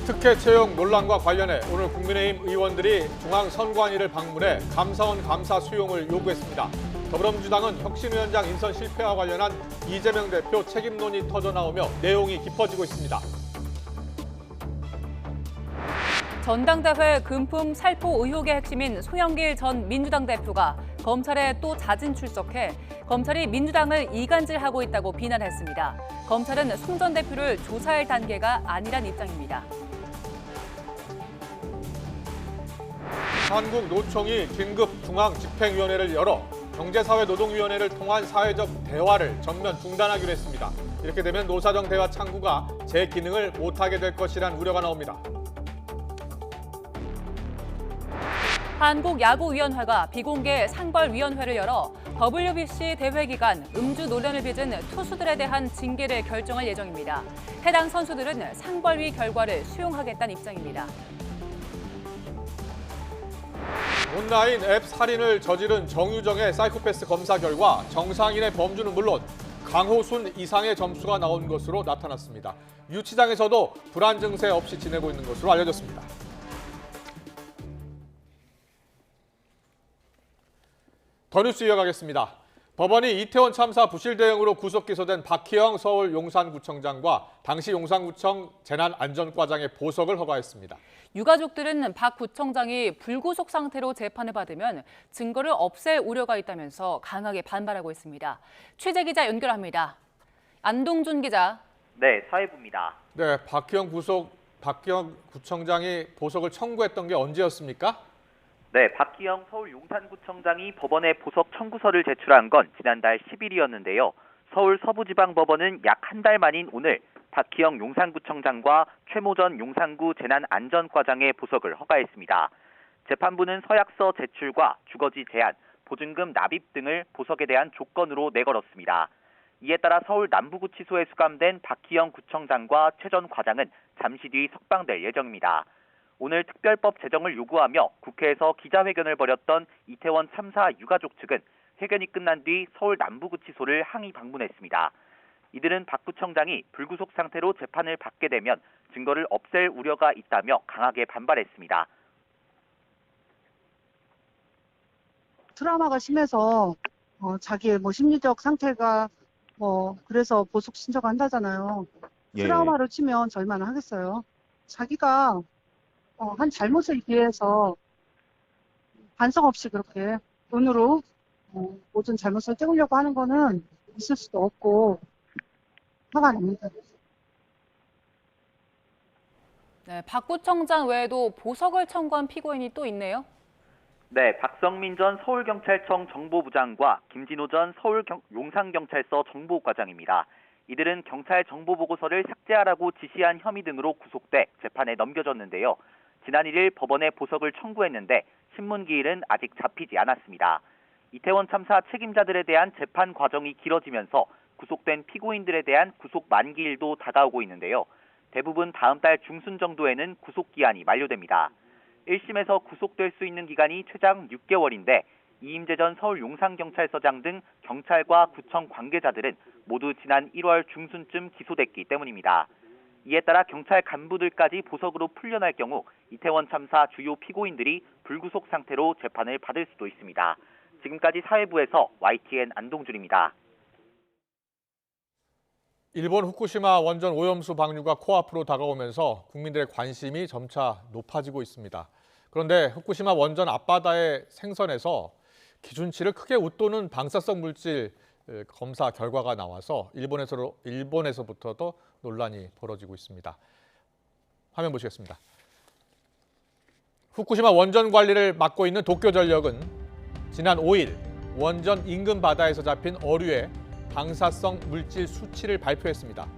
특혜 채용 논란과 관련해 오늘 국민의힘 의원들이 중앙선관위를 방문해 감사원 감사 수용을 요구했습니다. 더불어민주당은 혁신위원장 인선 실패와 관련한 이재명 대표 책임론이 터져나오며 내용이 깊어지고 있습니다. 전당대회 금품 살포 의혹의 핵심인 송영길 전 민주당 대표가 검찰에 또 자진 출석해 검찰이 민주당을 이간질하고 있다고 비난했습니다. 검찰은 송 전 대표를 조사할 단계가 아니란 입장입니다. 한국노총이 긴급 중앙집행위원회를 열어 경제사회노동위원회를 통한 사회적 대화를 전면 중단하기로 했습니다. 이렇게 되면 노사정 대화 창구가 제 기능을 못하게 될 것이란 우려가 나옵니다. 한국야구위원회가 비공개 상벌위원회를 열어 WBC 대회 기간 음주 논란을 빚은 투수들에 대한 징계를 결정할 예정입니다. 해당 선수들은 상벌위 결과를 수용하겠다는 입장입니다. 온라인 앱 살인을 저지른 정유정의 사이코패스 검사 결과 정상인의 범주는 물론 강호순 이상의 점수가 나온 것으로 나타났습니다. 유치장에서도 불안 증세 없이 지내고 있는 것으로 알려졌습니다. 더 뉴스 이어가겠습니다. 법원이 이태원 참사 부실 대응으로 구속 기소된 박희영 서울 용산구청장과 당시 용산구청 재난안전과장의 보석을 허가했습니다. 유가족들은 박 구청장이 불구속 상태로 재판을 받으면 증거를 없앨 우려가 있다면서 강하게 반발하고 있습니다. 취재 기자 연결합니다. 안동준 기자. 네, 사회부입니다. 네, 박희영 구청장이 보석을 청구했던 게 언제였습니까? 네, 박희영 서울 용산구청장이 법원에 보석 청구서를 제출한 건 지난달 10일이었는데요. 서울 서부지방법원은 약 한 달 만인 오늘 박희영 용산구청장과 최모 전 용산구 재난안전과장의 보석을 허가했습니다. 재판부는 서약서 제출과 주거지 제한, 보증금 납입 등을 보석에 대한 조건으로 내걸었습니다. 이에 따라 서울 남부구치소에 수감된 박희영 구청장과 최 전 과장은 잠시 뒤 석방될 예정입니다. 오늘 특별법 제정을 요구하며 국회에서 기자회견을 벌였던 이태원 참사 유가족 측은 회견이 끝난 뒤 서울 남부구치소를 항의 방문했습니다. 이들은 박 구청장이 불구속 상태로 재판을 받게 되면 증거를 없앨 우려가 있다며 강하게 반발했습니다. 트라우마가 심해서 자기의 심리적 상태가 그래서 보석 신청한다잖아요. 예. 트라우마로 치면 절만 하겠어요. 자기가 한 잘못을 비해서 반성 없이 그렇게 돈으로 모든 잘못을 때우려고 하는 거는 있을 수도 없고 화가 납니다. 네, 박 구청장 외에도 보석을 청구한 피고인이 또 있네요. 네, 박성민 전 서울경찰청 정보부장과 김진호 전 서울 용산경찰서 정보과장입니다. 이들은 경찰 정보보고서를 삭제하라고 지시한 혐의 등으로 구속돼 재판에 넘겨졌는데요. 지난 1일 법원에 보석을 청구했는데 신문기일은 아직 잡히지 않았습니다. 이태원 참사 책임자들에 대한 재판 과정이 길어지면서 구속된 피고인들에 대한 구속 만기일도 다가오고 있는데요. 대부분 다음 달 중순 정도에는 구속기한이 만료됩니다. 1심에서 구속될 수 있는 기간이 최장 6개월인데 이임재 전 서울 용산경찰서장 등 경찰과 구청 관계자들은 모두 지난 1월 중순쯤 기소됐기 때문입니다. 이에 따라 경찰 간부들까지 보석으로 풀려날 경우 이태원 참사 주요 피고인들이 불구속 상태로 재판을 받을 수도 있습니다. 지금까지 사회부에서 YTN 안동준입니다. 일본 후쿠시마 원전 오염수 방류가 코앞으로 다가오면서 국민들의 관심이 점차 높아지고 있습니다. 그런데 후쿠시마 원전 앞바다의 생선에서 기준치를 크게 웃도는 방사성 물질 검사 결과가 나와서 일본에서부터도 논란이 벌어지고 있습니다. 화면 보시겠습니다. 후쿠시마 원전 관리를 맡고 있는 도쿄전력은 지난 5일 원전 인근 바다에서 잡힌 어류의 방사성 물질 수치를 발표했습니다.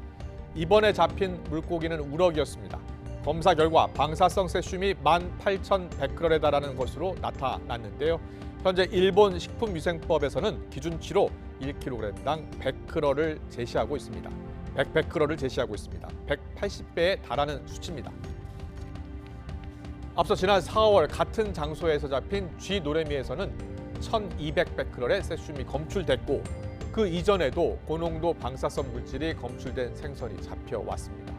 이번에 잡힌 물고기는 우럭이었습니다. 검사 결과 방사성 세슘이 18,100베크럴에 달하는 것으로 나타났는데요. 현재 일본 식품위생법에서는 기준치로 1kg당 100베크럴을 제시하고 있습니다. 100베크럴을 제시하고 있습니다. 180배에 달하는 수치입니다. 앞서 지난 4월 같은 장소에서 잡힌 쥐 노래미에서는 1,200베크럴의 세슘이 검출됐고 그 이전에도 고농도 방사성 물질이 검출된 생선이 잡혀왔습니다.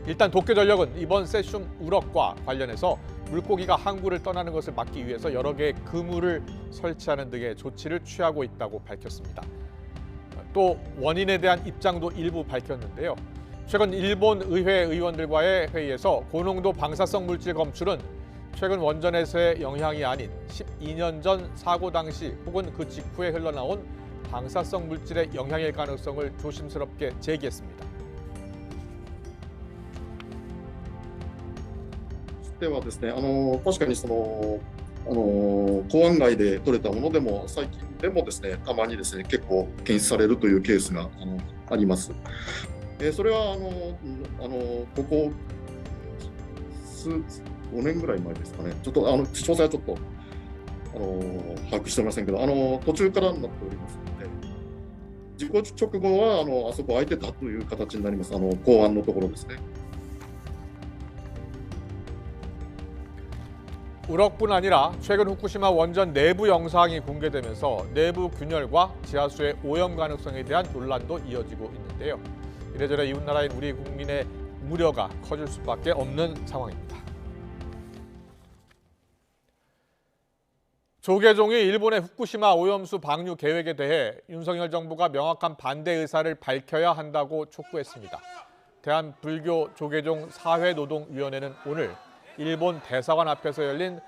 일단 도쿄전력은 이번 세슘 우럭과 관련해서 물고기가 항구를 떠나는 것을 막기 위해서 여러 개의 그물을 설치하는 등의 조치를 취하고 있다고 밝혔습니다. 또 원인에 대한 입장도 일부 밝혔는데요. 최근 일본 의회 의원들과의 회의에서 고농도 방사성 물질 검출은 최근 원전에서의 영향이 아닌 12년 전 사고 당시 혹은 그 직후에 흘러나온 방사성 물질의 영향일 가능성을 조심스럽게 제기했습니다. ではですね、確かに港湾外で取れたものでも最近でもですね、たまにですね結構検出されるというケースがあります。それはここ5年ぐらい前ですかね。ちょっと詳細はちょっと把握しておりませんけど、途中からになっておりますので、事故直後はあそこ空いてたという形になります。港湾のところですね。 우럭뿐 아니라 최근 후쿠시마 원전 내부 영상이 공개되면서 내부 균열과 지하수의 오염 가능성에 대한 논란도 이어지고 있는데요. 이래저래 이웃나라인 우리 국민의 우려가 커질 수밖에 없는 상황입니다. 조계종이 일본의 후쿠시마 오염수 방류 계획에 대해 윤석열 정부가 명확한 반대 의사를 밝혀야 한다고 촉구했습니다. 대한불교 조계종 사회노동위원회는 오늘 일본 대사관 앞에서 열린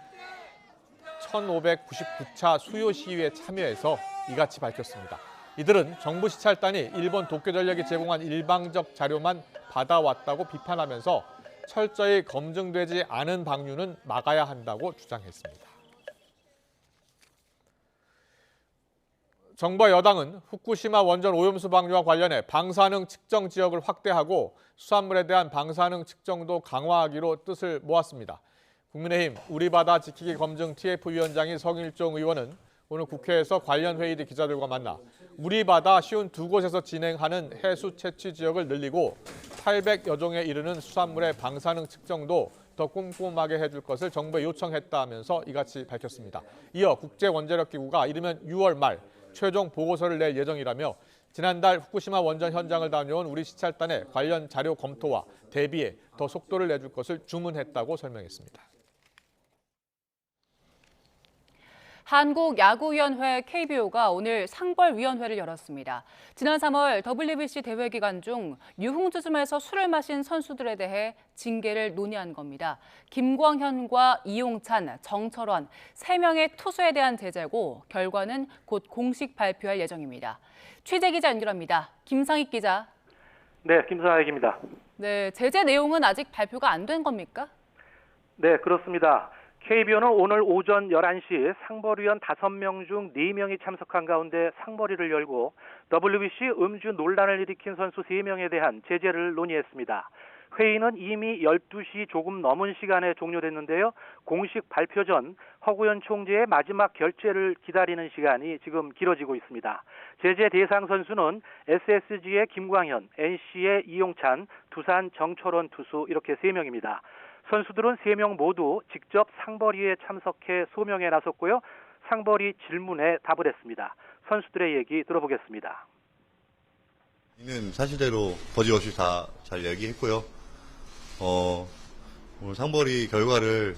1599차 수요 시위에 참여해서 이같이 밝혔습니다. 이들은 정부 시찰단이 일본 도쿄전력이 제공한 일방적 자료만 받아왔다고 비판하면서 철저히 검증되지 않은 방류는 막아야 한다고 주장했습니다. 정부와 여당은 후쿠시마 원전 오염수 방류와 관련해 방사능 측정 지역을 확대하고 수산물에 대한 방사능 측정도 강화하기로 뜻을 모았습니다. 국민의힘 우리바다 지키기 검증 TF위원장인 성일종 의원은 오늘 국회에서 관련 회의대 기자들과 만나 우리바다 쉬운 두 곳에서 진행하는 해수 채취 지역을 늘리고 800여 종에 이르는 수산물의 방사능 측정도 더 꼼꼼하게 해줄 것을 정부에 요청했다면서 이같이 밝혔습니다. 이어 국제원자력기구가 이르면 6월 말 최종 보고서를 낼 예정이라며 지난달 후쿠시마 원전 현장을 다녀온 우리 시찰단에 관련 자료 검토와 대비에 더 속도를 내줄 것을 주문했다고 설명했습니다. 한국야구위원회 KBO가 오늘 상벌위원회를 열었습니다. 지난 3월 WBC 대회 기간 중 유흥주점에서 술을 마신 선수들에 대해 징계를 논의한 겁니다. 김광현과 이용찬, 정철원 3명의 투수에 대한 제재고 결과는 곧 공식 발표할 예정입니다. 취재 기자 연결합니다. 김상익 기자. 네, 김상익입니다. 네, 제재 내용은 아직 발표가 안 된 겁니까? 네, 그렇습니다. KBO는 오늘 오전 11시 상벌위원 5명 중 4명이 참석한 가운데 상벌위를 열고 WBC 음주 논란을 일으킨 선수 3명에 대한 제재를 논의했습니다. 회의는 이미 12시 조금 넘은 시간에 종료됐는데요. 공식 발표 전 허구현 총재의 마지막 결재를 기다리는 시간이 지금 길어지고 있습니다. 제재 대상 선수는 SSG의 김광현, NC의 이용찬, 두산 정철원 투수 이렇게 3명입니다. 선수들은 3명 모두 직접 상벌위에 참석해 소명에 나섰고요. 상벌위 질문에 답을 했습니다. 선수들의 얘기 들어보겠습니다. 이는 사실대로 거짓없이 다 잘 얘기했고요. 오늘 상벌위 결과를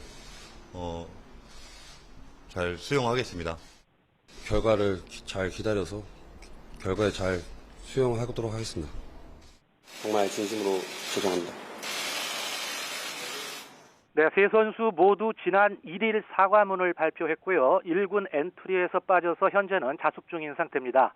잘 수용하겠습니다. 결과를 잘 기다려서 결과에 잘 수용하도록 하겠습니다. 정말 진심으로 죄송합니다. 네, 세 선수 모두 지난 1일 사과문을 발표했고요. 1군 엔트리에서 빠져서 현재는 자숙 중인 상태입니다.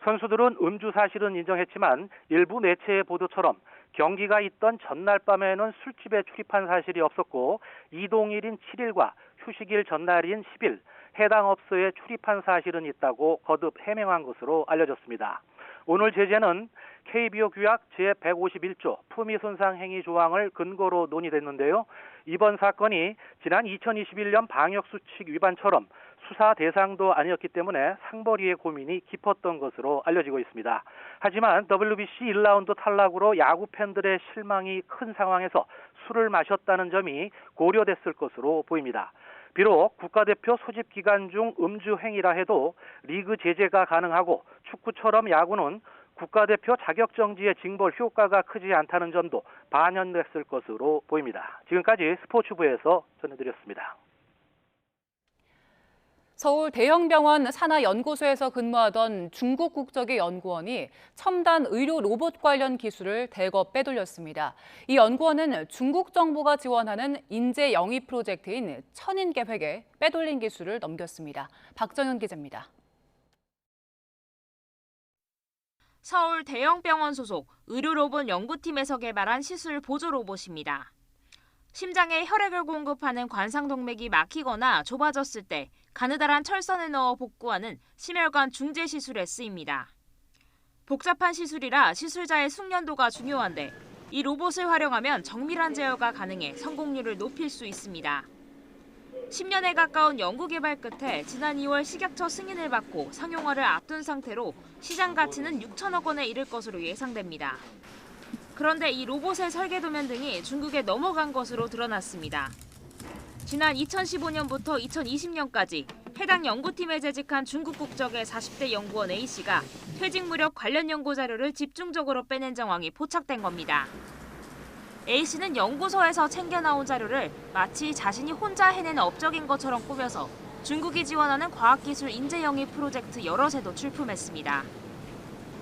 선수들은 음주 사실은 인정했지만 일부 매체의 보도처럼 경기가 있던 전날 밤에는 술집에 출입한 사실이 없었고 이동일인 7일과 휴식일 전날인 10일 해당 업소에 출입한 사실은 있다고 거듭 해명한 것으로 알려졌습니다. 오늘 제재는 KBO 규약 제151조 품위손상 행위 조항을 근거로 논의됐는데요. 이번 사건이 지난 2021년 방역수칙 위반처럼 수사 대상도 아니었기 때문에 상벌위의 고민이 깊었던 것으로 알려지고 있습니다. 하지만 WBC 1라운드 탈락으로 야구 팬들의 실망이 큰 상황에서 술을 마셨다는 점이 고려됐을 것으로 보입니다. 비록 국가대표 소집 기간 중 음주 행위라 해도 리그 제재가 가능하고 축구처럼 야구는 국가대표 자격정지의 징벌 효과가 크지 않다는 점도 반영됐을 것으로 보입니다. 지금까지 스포츠부에서 전해드렸습니다. 서울 대형병원 산하연구소에서 근무하던 중국 국적의 연구원이 첨단 의료 로봇 관련 기술을 대거 빼돌렸습니다. 이 연구원은 중국 정부가 지원하는 인재 영입 프로젝트인 천인 계획에 빼돌린 기술을 넘겼습니다. 박정현 기자입니다. 서울 대형병원 소속 의료로봇 연구팀에서 개발한 시술 보조 로봇입니다. 심장에 혈액을 공급하는 관상동맥이 막히거나 좁아졌을 때 가느다란 철선을 넣어 복구하는 심혈관 중재 시술에 쓰입니다. 복잡한 시술이라 시술자의 숙련도가 중요한데 이 로봇을 활용하면 정밀한 제어가 가능해 성공률을 높일 수 있습니다. 10년에 가까운 연구 개발 끝에 지난 2월 식약처 승인을 받고 상용화를 앞둔 상태로 시장 가치는 6천억 원에 이를 것으로 예상됩니다. 그런데 이 로봇의 설계 도면 등이 중국에 넘어간 것으로 드러났습니다. 지난 2015년부터 2020년까지 해당 연구팀에 재직한 중국 국적의 40대 연구원 A씨가 퇴직 무렵 관련 연구 자료를 집중적으로 빼낸 정황이 포착된 겁니다. A씨는 연구소에서 챙겨 나온 자료를 마치 자신이 혼자 해낸 업적인 것처럼 꾸며서 중국이 지원하는 과학기술 인재 영입 프로젝트 여럿에도 출품했습니다.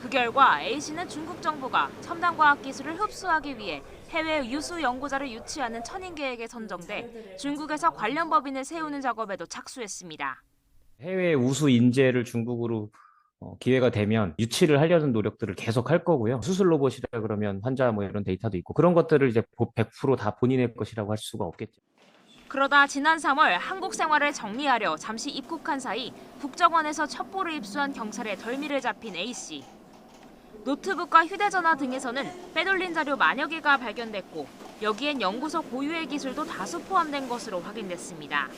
그 결과 A씨는 중국 정부가 첨단 과학기술을 흡수하기 위해 해외 유수 연구자를 유치하는 천인 계획에 선정돼 중국에서 관련 법인을 세우는 작업에도 착수했습니다. 해외 우수 인재를 중국으로 기회가 되면 유치를 하려는 노력들을 계속 할 거고요. 수술 로봇이라 그러면 환자 이런 데이터도 있고 그런 것들을 이제 100% 다 본인의 것이라고 할 수가 없겠죠. 그러다 지난 3월 한국 생활을 정리하려 잠시 입국한 사이 국정원에서 첩보를 입수한 경찰에 덜미를 잡힌 A씨. 노트북과 휴대전화 등에서는 빼돌린 자료 만여 개가 발견됐고 여기엔 연구소 고유의 기술도 다수 포함된 것으로 확인됐습니다.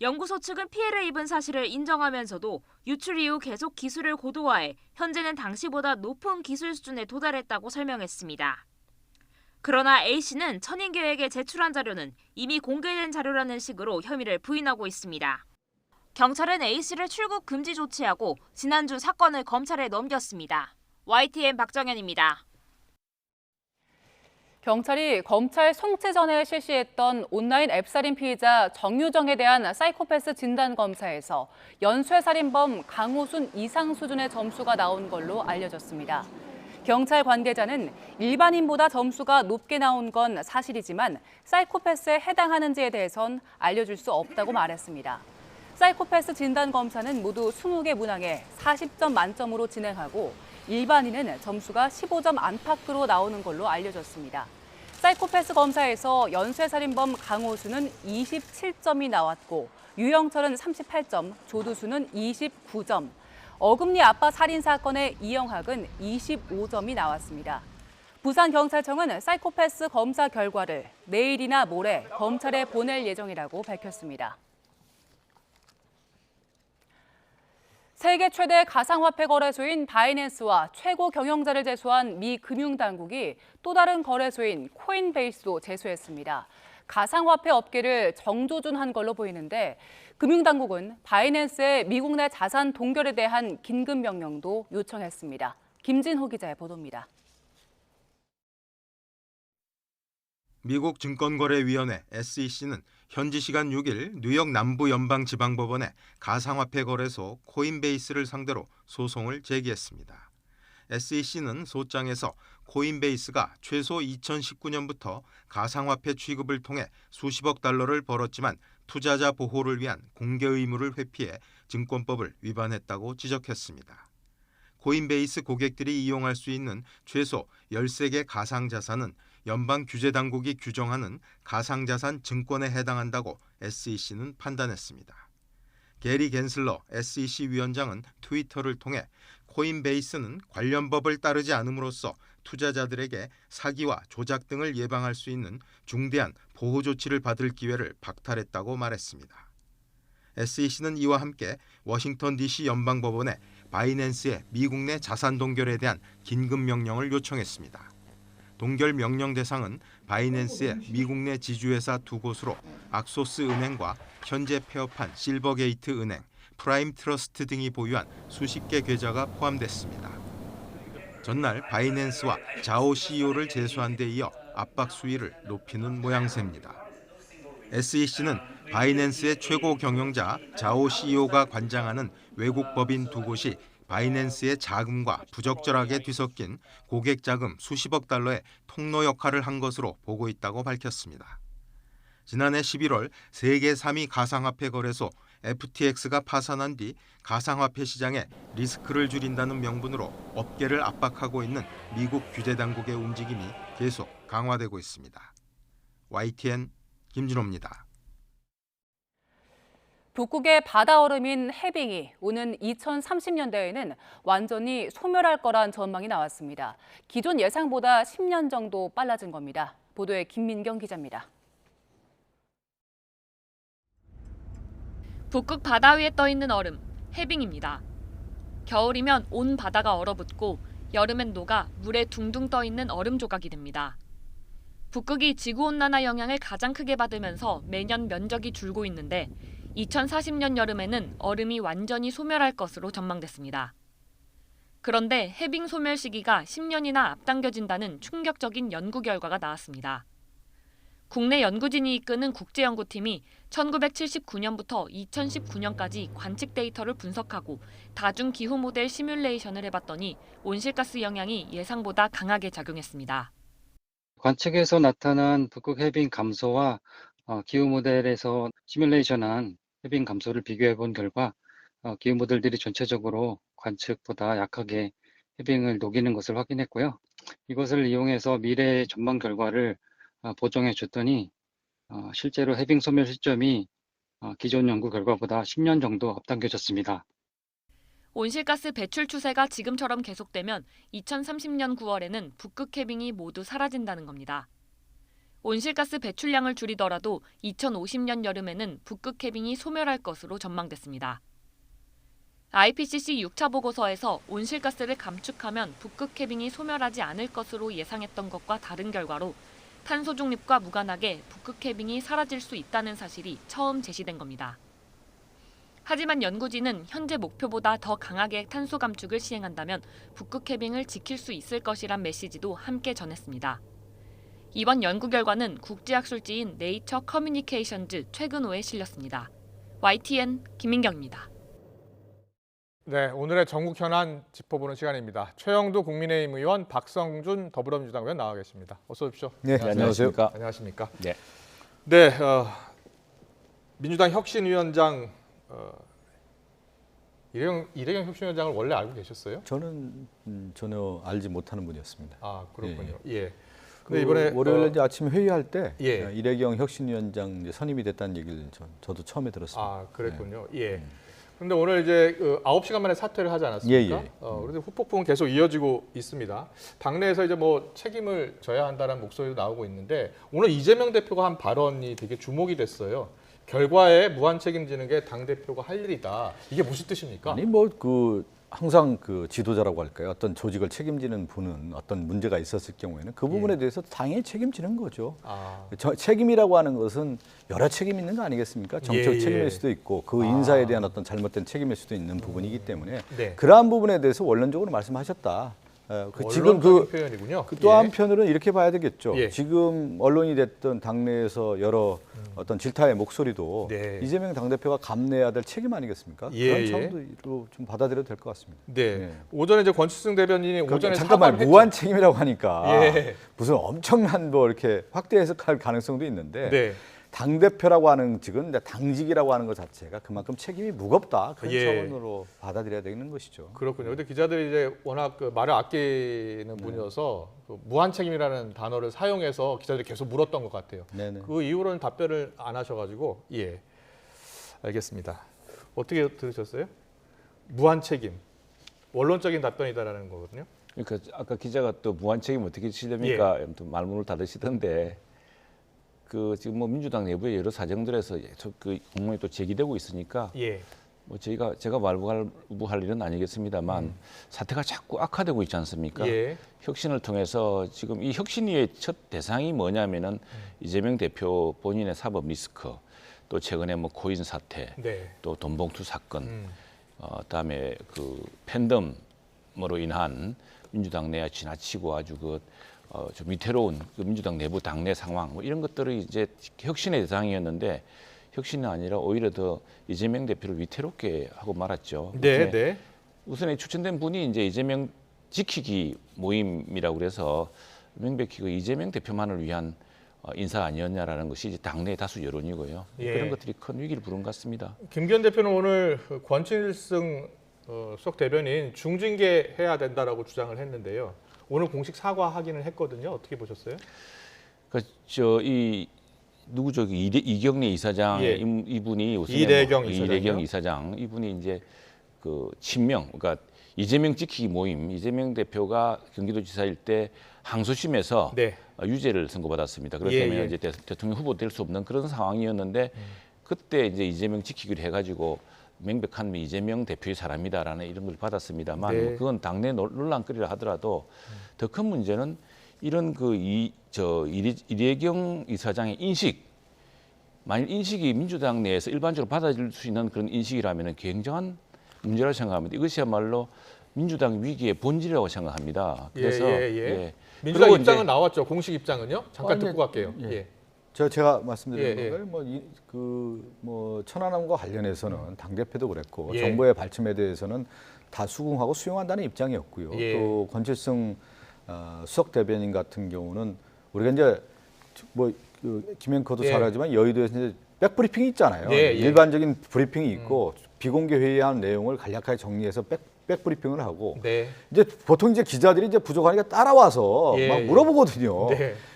연구소 측은 피해를 입은 사실을 인정하면서도 유출 이후 계속 기술을 고도화해 현재는 당시보다 높은 기술 수준에 도달했다고 설명했습니다. 그러나 A씨는 천인 계획에 제출한 자료는 이미 공개된 자료라는 식으로 혐의를 부인하고 있습니다. 경찰은 A씨를 출국 금지 조치하고 지난주 사건을 검찰에 넘겼습니다. YTN 박정현입니다. 경찰이 검찰 송치 전에 실시했던 온라인 앱살인 피의자 정유정에 대한 사이코패스 진단 검사에서 연쇄살인범 강호순 이상 수준의 점수가 나온 걸로 알려졌습니다. 경찰 관계자는 일반인보다 점수가 높게 나온 건 사실이지만 사이코패스에 해당하는지에 대해선 알려줄 수 없다고 말했습니다. 사이코패스 진단 검사는 모두 20개 문항에 40점 만점으로 진행하고 일반인은 점수가 15점 안팎으로 나오는 걸로 알려졌습니다. 사이코패스 검사에서 연쇄살인범 강호수는 27점이 나왔고 유영철은 38점, 조두수는 29점, 어금니 아빠 살인 사건의 이영학은 25점이 나왔습니다. 부산경찰청은 사이코패스 검사 결과를 내일이나 모레 검찰에 보낼 예정이라고 밝혔습니다. 세계 최대 가상화폐 거래소인 바이낸스와 최고 경영자를 제소한 미 금융당국이 또 다른 거래소인 코인베이스도 제소했습니다. 가상화폐 업계를 정조준한 걸로 보이는데 금융당국은 바이낸스의 미국 내 자산 동결에 대한 긴급 명령도 요청했습니다. 김진호 기자의 보도입니다. 미국 증권거래위원회 SEC는 현지 시간 6일 뉴욕 남부연방지방법원에 가상화폐 거래소 코인베이스를 상대로 소송을 제기했습니다. SEC는 소장에서 코인베이스가 최소 2019년부터 가상화폐 취급을 통해 수십억 달러를 벌었지만 투자자 보호를 위한 공개 의무를 회피해 증권법을 위반했다고 지적했습니다. 코인베이스 고객들이 이용할 수 있는 최소 13개 가상자산은 연방규제당국이 규정하는 가상자산 증권에 해당한다고 SEC는 판단했습니다. 게리 겐슬러 SEC 위원장은 트위터를 통해 코인베이스는 관련 법을 따르지 않음으로써 투자자들에게 사기와 조작 등을 예방할 수 있는 중대한 보호 조치를 받을 기회를 박탈했다고 말했습니다. SEC는 이와 함께 워싱턴 DC 연방법원에 바이낸스의 미국 내 자산 동결에 대한 긴급 명령을 요청했습니다. 동결 명령 대상은 바이낸스의 미국 내 지주회사 2곳으로 악소스 은행과 현재 폐업한 실버게이트 은행, 프라임 트러스트 등이 보유한 수십 개 계좌가 포함됐습니다. 전날 바이낸스와 자오 CEO를 제소한 데 이어 압박 수위를 높이는 모양새입니다. SEC는 바이낸스의 최고 경영자 자오 CEO가 관장하는 외국 법인 두 곳이 바이낸스의 자금과 부적절하게 뒤섞인 고객 자금 수십억 달러의 통로 역할을 한 것으로 보고 있다고 밝혔습니다. 지난해 11월 세계 3위 가상화폐 거래소 FTX가 파산한 뒤 가상화폐 시장에 리스크를 줄인다는 명분으로 업계를 압박하고 있는 미국 규제 당국의 움직임이 계속 강화되고 있습니다. YTN 김진호입니다. 북극의 바다 얼음인 해빙이 오는 2030년대에는 완전히 소멸할 거란 전망이 나왔습니다. 기존 예상보다 10년 정도 빨라진 겁니다. 보도에 김민경 기자입니다. 북극 바다 위에 떠 있는 얼음, 해빙입니다. 겨울이면 온 바다가 얼어붙고 여름엔 녹아 물에 둥둥 떠 있는 얼음 조각이 됩니다. 북극이 지구온난화 영향을 가장 크게 받으면서 매년 면적이 줄고 있는데 2040년 여름에는 얼음이 완전히 소멸할 것으로 전망됐습니다. 그런데 해빙 소멸 시기가 10년이나 앞당겨진다는 충격적인 연구 결과가 나왔습니다. 국내 연구진이 이끄는 국제연구팀이 1979년부터 2019년까지 관측 데이터를 분석하고 다중 기후 모델 시뮬레이션을 해봤더니 온실가스 영향이 예상보다 강하게 작용했습니다. 관측에서 나타난 북극 해빙 감소와 기후 모델에서 시뮬레이션한 해빙 감소를 비교해 본 결과 기후 모델들이 전체적으로 관측보다 약하게 해빙을 녹이는 것을 확인했고요. 이것을 이용해서 미래 전망 결과를 보정해 줬더니 실제로 해빙 소멸 시점이 기존 연구 결과보다 10년 정도 앞당겨졌습니다. 온실가스 배출 추세가 지금처럼 계속되면 2030년 9월에는 북극 해빙이 모두 사라진다는 겁니다. 온실가스 배출량을 줄이더라도 2050년 여름에는 북극 해빙이 소멸할 것으로 전망됐습니다. IPCC 6차 보고서에서 온실가스를 감축하면 북극 해빙이 소멸하지 않을 것으로 예상했던 것과 다른 결과로 탄소 중립과 무관하게 북극 해빙이 사라질 수 있다는 사실이 처음 제시된 겁니다. 하지만 연구진은 현재 목표보다 더 강하게 탄소 감축을 시행한다면 북극 해빙을 지킬 수 있을 것이란 메시지도 함께 전했습니다. 이번 연구 결과는 국제학술지인 네이처 커뮤니케이션즈 최근호에 실렸습니다. YTN 김민경입니다. 네, 오늘의 전국 현안 짚어보는 시간입니다. 최영두 국민의힘 의원, 박성준 더불어민주당 의원 나와 계십니다. 어서 오십시오. 네, 안녕하세요. 안녕하십니까. 네. 네, 민주당 혁신위원장 이래경 혁신위원장을 원래 알고 계셨어요? 저는 전혀 알지 못하는 분이었습니다. 아, 그렇군요. 예. 근데 이번에 월요일 이제 아침 회의할 때 예. 이래경 혁신위원장 이제 선임이 됐다는 얘기를 저도 처음에 들었습니다. 아, 그랬군요. 예. 그런데 오늘 이제 9시간 만에 사퇴를 하지 않았습니까? 예. 그런데 후폭풍은 계속 이어지고 있습니다. 당내에서 이제 뭐 책임을 져야 한다는 목소리도 나오고 있는데 오늘 이재명 대표가 한 발언이 되게 주목이 됐어요. 결과에 무한 책임지는 게 당 대표가 할 일이다. 이게 무슨 뜻입니까? 아니 항상 그 지도자라고 할까요? 어떤 조직을 책임지는 분은 어떤 문제가 있었을 경우에는 그 부분에 대해서 당연히 책임지는 거죠. 책임이라고 하는 것은 여러 책임이 있는 거 아니겠습니까? 정책 책임일 수도 있고 그 인사에 대한 어떤 잘못된 책임일 수도 있는 부분이기 때문에 그러한 부분에 대해서 원론적으로 말씀하셨다. 지금 표현이군요. 또 한편으로는 이렇게 봐야 되겠죠. 지금 언론이 됐던 당내에서 여러 어떤 질타의 목소리도 이재명 당대표가 감내해야 될 책임 아니겠습니까? 그런 차원도 좀 받아들여도 될 것 같습니다. 네. 오전에 이제 권치승 대변인이 오전에 잠깐만 무한 책임이라고 하니까 무슨 엄청난 이렇게 확대 해석할 가능성도 있는데 당대표라고 하는 직은 당직이라고 하는 것 자체가 그만큼 책임이 무겁다. 그런 차원으로 받아들여야 되는 것이죠. 그렇군요. 근데 기자들이 이제 워낙 말을 아끼는 분이어서 무한 책임이라는 단어를 사용해서 기자들이 계속 물었던 것 같아요. 그 이후로는 답변을 안 하셔가지고 알겠습니다. 어떻게 들으셨어요? 무한 책임. 원론적인 답변이다라는 거거든요. 그러니까 아까 기자가 또 무한 책임 어떻게 지십니까? 말문을 닫으시던데 지금 민주당 내부의 여러 사정들에서 공문이 또 제기되고 있으니까 제가 말부할 일은 아니겠습니다만 사태가 자꾸 악화되고 있지 않습니까? 혁신을 통해서 지금 이 혁신위의 첫 대상이 뭐냐면은 이재명 대표 본인의 사법 리스크, 또 최근에 코인 사태, 또 돈봉투 사건, 그다음에 팬덤으로 인한 민주당 내에 지나치고 아주 좀 위태로운 그 민주당 내부 당내 상황 뭐 이런 것들이 이제 혁신의 대상이었는데 혁신이 아니라 오히려 더 이재명 대표를 위태롭게 하고 말았죠. 네. 우선에 추천된 분이 이제 이재명 지키기 모임이라고 그래서 명백히 그 이재명 대표만을 위한 인사 아니었냐라는 것이 이제 당내 다수 여론이고요. 예. 그런 것들이 큰 위기를 부른 것 같습니다. 김기현 대표는 오늘 권칠승 수석 대변인 중징계해야 된다라고 주장을 했는데요. 오늘 공식 사과 확인을 했거든요. 어떻게 보셨어요? 누구죠? 이경래 이사장 예. 이분이 이래경 이사장 이분이 이제 그 친명, 그러니까 이재명 지키기 모임, 이재명 대표가 경기도지사일 때 항소심에서 네. 유죄를 선고받았습니다. 그렇기 때문에 이제 대통령 후보 될 수 없는 그런 상황이었는데 그때 이제 이재명 지키기를 해가지고 명백한 이재명 대표의 사람이다라는 이런 걸 받았습니다만 네. 그건 당내 논란거리라 하더라도 더 큰 문제는 이런 이래경 이사장의 인식, 만일 인식이 민주당 내에서 일반적으로 받아들일 수 있는 그런 인식이라면 굉장한 문제라고 생각합니다. 이것이야말로 민주당 위기의 본질이라고 생각합니다. 그래서 민주당 입장은 나왔죠. 공식 입장은요? 잠깐 듣고 갈게요. 제가 말씀드린 걸 천안함과 관련해서는 당 대표도 그랬고 정부의 발침에 대해서는 다 수긍하고 수용한다는 입장이었고요. 또 권칠승 수석 대변인 같은 경우는 우리가 이제 김앵커도 잘 알지만 여의도에서 이제 백브리핑이 있잖아요. 일반적인 브리핑이 있고 비공개 회의한 내용을 간략하게 정리해서 백브리핑을 하고 이제 보통 이제 기자들이 이제 부족하니까 따라와서 막 물어보거든요.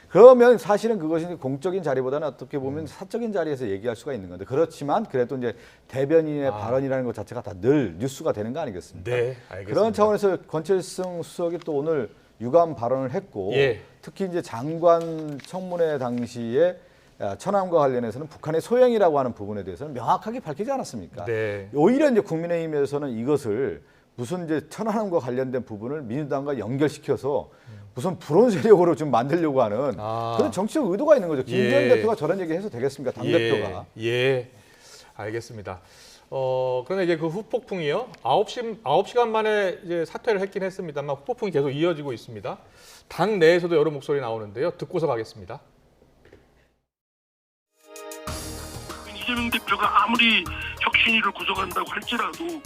그러면 사실은 그것이 공적인 자리보다는 어떻게 보면 사적인 자리에서 얘기할 수가 있는 건데 그렇지만 그래도 이제 대변인의 발언이라는 것 자체가 다 늘 뉴스가 되는 거 아니겠습니까? 네, 알겠습니다. 그런 차원에서 권칠승 수석이 또 오늘 유감 발언을 했고 특히 이제 장관 청문회 당시에 천안함과 관련해서는 북한의 소행이라고 하는 부분에 대해서는 명확하게 밝히지 않았습니까? 오히려 이제 국민의힘에서는 이것을 무슨 이제 천안함과 관련된 부분을 민주당과 연결시켜서 무슨 불온 세력으로 좀 만들려고 하는 그런 정치적 의도가 있는 거죠. 김기현 대표가 저런 얘기 해서 되겠습니까? 당대표가. 알겠습니다. 그런데 이제 그 후폭풍이요. 9시간 만에 이제 사퇴를 했긴 했습니다만 후폭풍이 계속 이어지고 있습니다. 당 내에서도 여러 목소리 나오는데요. 듣고서 가겠습니다. 이재명 대표가 아무리 혁신위를 구성한다고 할지라도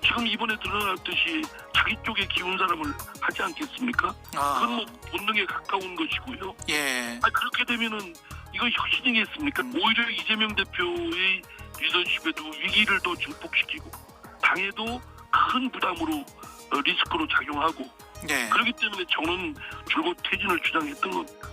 지금 이번에 드러났듯이 자기 쪽에 기운 사람을 하지 않겠습니까? 그건 뭐 본능에 가까운 것이고요. 그렇게 되면은 이거 혁신이겠습니까? 오히려 이재명 대표의 리더십에도 위기를 더 증폭시키고 당에도 큰 부담으로 리스크로 작용하고 그렇기 때문에 저는 줄곧 퇴진을 주장했던 겁니다.